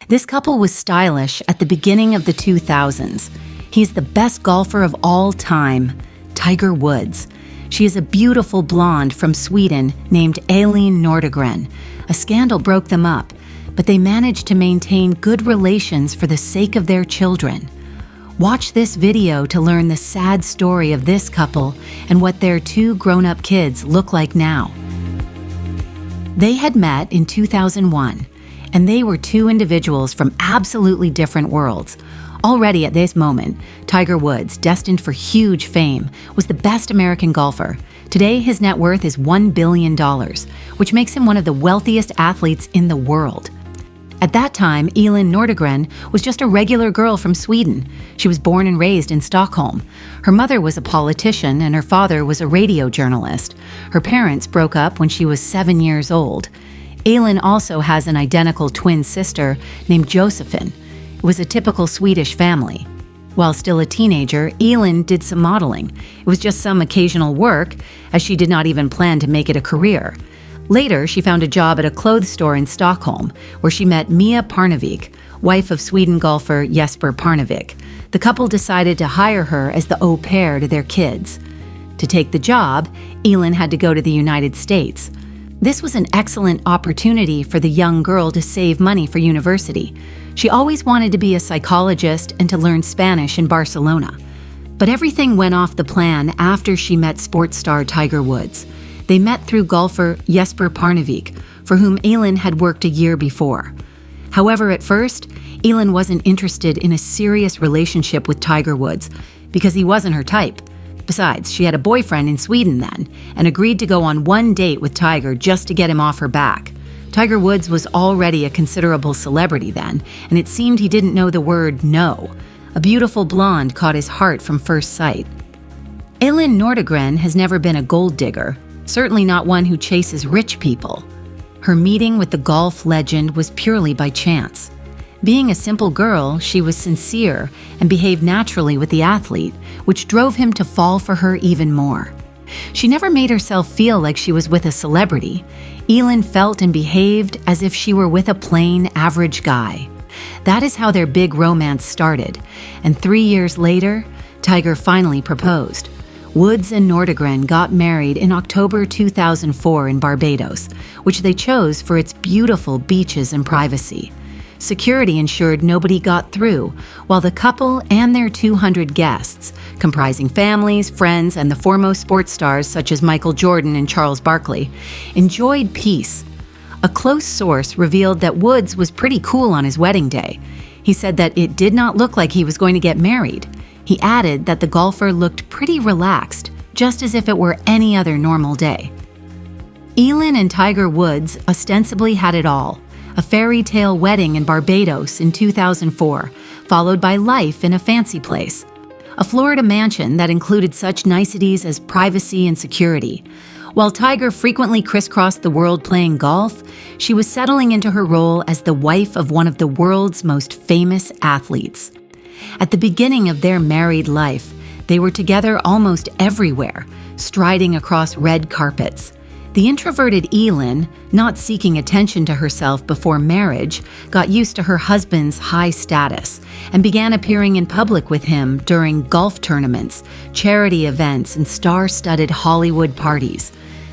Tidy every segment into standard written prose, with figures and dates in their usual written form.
This couple was stylish at the beginning of the 2000s. He's the best golfer of all time, Tiger Woods. She is a beautiful blonde from Sweden named Elin Nordegren. A scandal broke them up, but they managed to maintain good relations for the sake of their children. Watch this video to learn the sad story of this couple and what their two grown-up kids look like now. They had met in 2001, and they were two individuals from absolutely different worlds. Already at this moment, Tiger Woods, destined for huge fame, was the best American golfer. Today, his net worth is $1 billion, which makes him one of the wealthiest athletes in the world. At that time, Elin Nordegren was just a regular girl from Sweden. She was born and raised in Stockholm. Her mother was a politician and her father was a radio journalist. Her parents broke up when she was 7 years old. Elin also has an identical twin sister named Josephine. It was a typical Swedish family. While still a teenager, Elin did some modeling. It was just some occasional work, as she did not even plan to make it a career. Later, she found a job at a clothes store in Stockholm, where she met Mia Parnevik, wife of Sweden golfer Jesper Parnevik. The couple decided to hire her as the au pair to their kids. To take the job, Elin had to go to the United States. This was an excellent opportunity for the young girl to save money for university. She always wanted to be a psychologist and to learn Spanish in Barcelona. But everything went off the plan after she met sports star Tiger Woods. They met through golfer Jesper Parnevik, for whom Elin had worked a year before. However, at first, Elin wasn't interested in a serious relationship with Tiger Woods because he wasn't her type. Besides, she had a boyfriend in Sweden then and agreed to go on one date with Tiger just to get him off her back. Tiger Woods was already a considerable celebrity then, and it seemed he didn't know the word no. A beautiful blonde caught his heart from first sight. Elin Nordegren has never been a gold digger, certainly not one who chases rich people. Her meeting with the golf legend was purely by chance. Being a simple girl, she was sincere and behaved naturally with the athlete, which drove him to fall for her even more. She never made herself feel like she was with a celebrity. Elin felt and behaved as if she were with a plain, average guy. That is how their big romance started, and 3 years later, Tiger finally proposed. Woods and Nordegren got married in October 2004 in Barbados, which they chose for its beautiful beaches and privacy. Security ensured nobody got through, while the couple and their 200 guests, comprising families, friends, and the foremost sports stars such as Michael Jordan and Charles Barkley, enjoyed peace. A close source revealed that Woods was pretty cool on his wedding day. He said that it did not look like he was going to get married. He added that the golfer looked pretty relaxed, just as if it were any other normal day. Elin and Tiger Woods ostensibly had it all: a fairy tale wedding in Barbados in 2004, followed by life in a fancy place. A Florida mansion that included such niceties as privacy and security. While Tiger frequently crisscrossed the world playing golf, she was settling into her role as the wife of one of the world's most famous athletes. At the beginning of their married life, they were together almost everywhere, striding across red carpets. The introverted Elin, not seeking attention to herself before marriage, got used to her husband's high status and began appearing in public with him during golf tournaments, charity events, and star-studded Hollywood parties.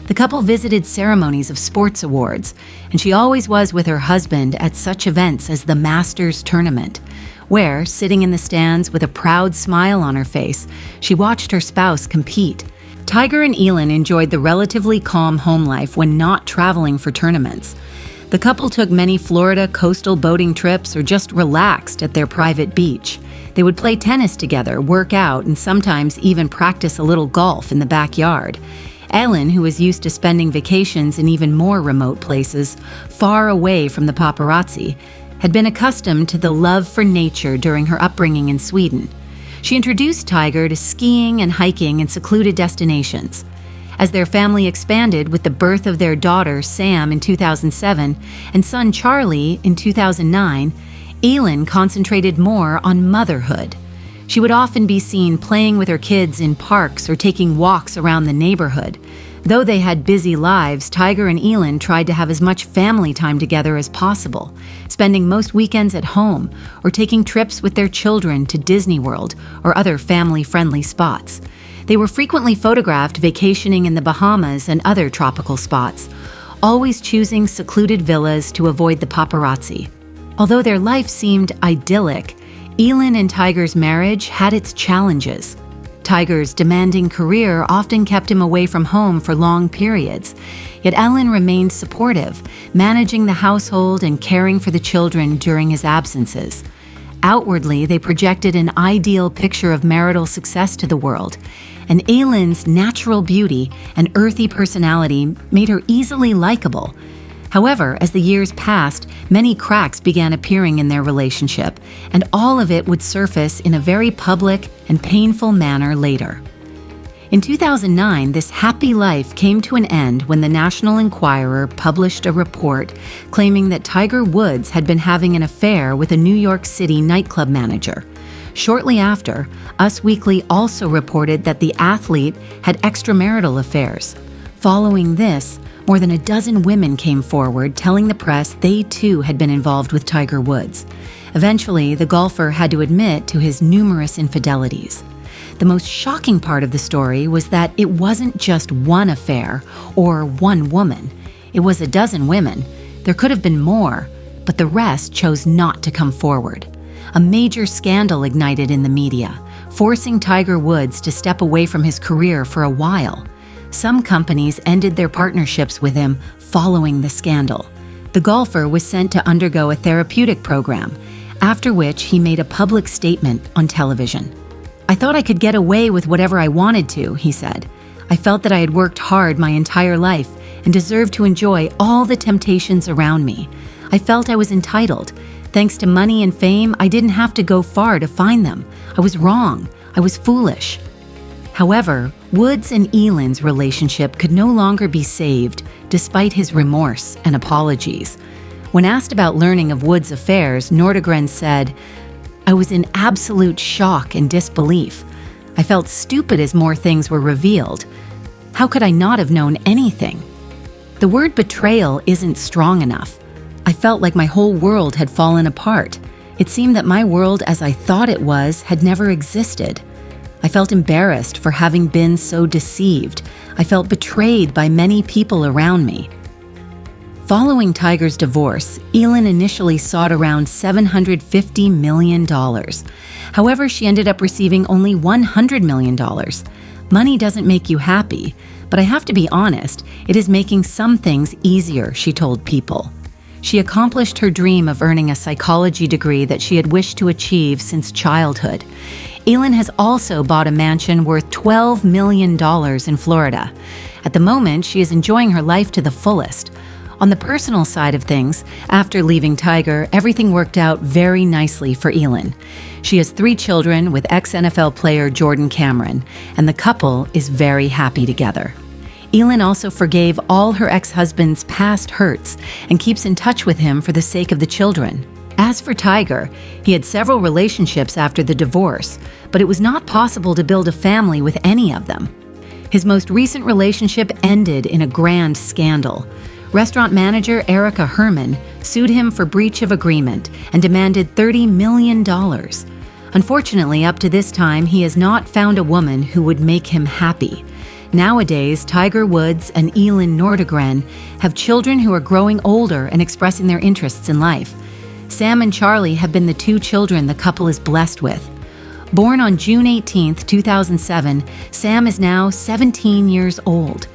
The couple visited ceremonies of sports awards, and she always was with her husband at such events as the Masters tournament, where, sitting in the stands with a proud smile on her face, she watched her spouse compete. Tiger and Elin enjoyed the relatively calm home life when not traveling for tournaments. The couple took many Florida coastal boating trips or just relaxed at their private beach. They would play tennis together, work out, and sometimes even practice a little golf in the backyard. Elin, who was used to spending vacations in even more remote places, far away from the paparazzi, had been accustomed to the love for nature during her upbringing in Sweden. She introduced Tiger to skiing and hiking in secluded destinations. As their family expanded with the birth of their daughter, Sam, in 2007, and son, Charlie, in 2009, Elin concentrated more on motherhood. She would often be seen playing with her kids in parks or taking walks around the neighborhood. Though they had busy lives, Tiger and Elin tried to have as much family time together as possible, spending most weekends at home or taking trips with their children to Disney World or other family-friendly spots. They were frequently photographed vacationing in the Bahamas and other tropical spots, always choosing secluded villas to avoid the paparazzi. Although their life seemed idyllic, Elin and Tiger's marriage had its challenges. Tiger's demanding career often kept him away from home for long periods, yet Elin remained supportive, managing the household and caring for the children during his absences. Outwardly, they projected an ideal picture of marital success to the world, and Elin's natural beauty and earthy personality made her easily likable. However, as the years passed, many cracks began appearing in their relationship, and all of it would surface in a very public and painful manner later. In 2009, this happy life came to an end when the National Enquirer published a report claiming that Tiger Woods had been having an affair with a New York City nightclub manager. Shortly after, Us Weekly also reported that the athlete had extramarital affairs. Following this, more than a dozen women came forward telling the press they too had been involved with Tiger Woods. Eventually, the golfer had to admit to his numerous infidelities. The most shocking part of the story was that it wasn't just one affair or one woman. It was a dozen women. There could have been more, but the rest chose not to come forward. A major scandal ignited in the media, forcing Tiger Woods to step away from his career for a while. Some companies ended their partnerships with him following the scandal. The golfer was sent to undergo a therapeutic program, after which he made a public statement on television. "I thought I could get away with whatever I wanted to," he said. "I felt that I had worked hard my entire life and deserved to enjoy all the temptations around me. I felt I was entitled. Thanks to money and fame, I didn't have to go far to find them. I was wrong. I was foolish." However, Woods and Elin's relationship could no longer be saved, despite his remorse and apologies. When asked about learning of Woods' affairs, Nordegren said, "I was in absolute shock and disbelief. I felt stupid as more things were revealed. How could I not have known anything?" The word betrayal isn't strong enough. I felt like my whole world had fallen apart. It seemed that my world as I thought it was had never existed. I felt embarrassed for having been so deceived. I felt betrayed by many people around me. Following Tiger's divorce, Elin initially sought around $750 million. However, she ended up receiving only $100 million. Money doesn't make you happy, but I have to be honest, it is making some things easier, she told People. She accomplished her dream of earning a psychology degree that she had wished to achieve since childhood. Elin has also bought a mansion worth $12 million in Florida. At the moment, she is enjoying her life to the fullest. On the personal side of things, after leaving Tiger, everything worked out very nicely for Elin. She has 3 children with ex-NFL player Jordan Cameron, and the couple is very happy together. Elin also forgave all her ex-husband's past hurts and keeps in touch with him for the sake of the children. As for Tiger, he had several relationships after the divorce, but it was not possible to build a family with any of them. His most recent relationship ended in a grand scandal. Restaurant manager Erica Herman sued him for breach of agreement and demanded $30 million. Unfortunately, up to this time, he has not found a woman who would make him happy. Nowadays, Tiger Woods and Elin Nordegren have children who are growing older and expressing their interests in life. Sam and Charlie have been the 2 children the couple is blessed with. Born on June 18, 2007, Sam is now 17 years old.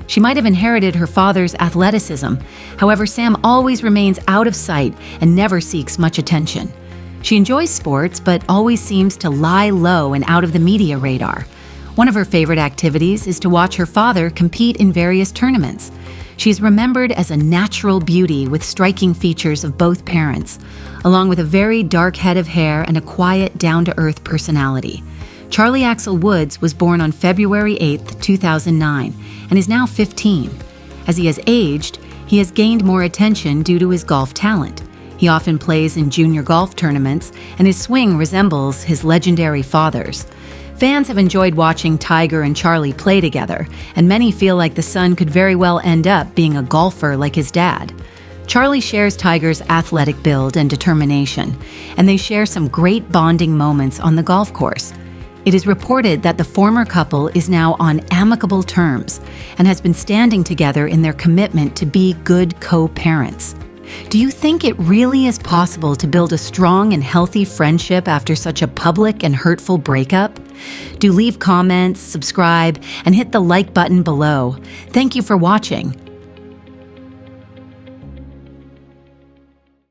She might have inherited her father's athleticism. However, Sam always remains out of sight and never seeks much attention. She enjoys sports, but always seems to lie low and out of the media radar. One of her favorite activities is to watch her father compete in various tournaments. She is remembered as a natural beauty with striking features of both parents, along with a very dark head of hair and a quiet, down-to-earth personality. Charlie Axel Woods was born on February 8, 2009, and is now 15. As he has aged, he has gained more attention due to his golf talent. He often plays in junior golf tournaments, and his swing resembles his legendary father's. Fans have enjoyed watching Tiger and Charlie play together, and many feel like the son could very well end up being a golfer like his dad. Charlie shares Tiger's athletic build and determination, and they share some great bonding moments on the golf course. It is reported that the former couple is now on amicable terms and has been standing together in their commitment to be good co-parents. Do you think it really is possible to build a strong and healthy friendship after such a public and hurtful breakup? Do leave comments, subscribe, and hit the like button below. Thank you for watching.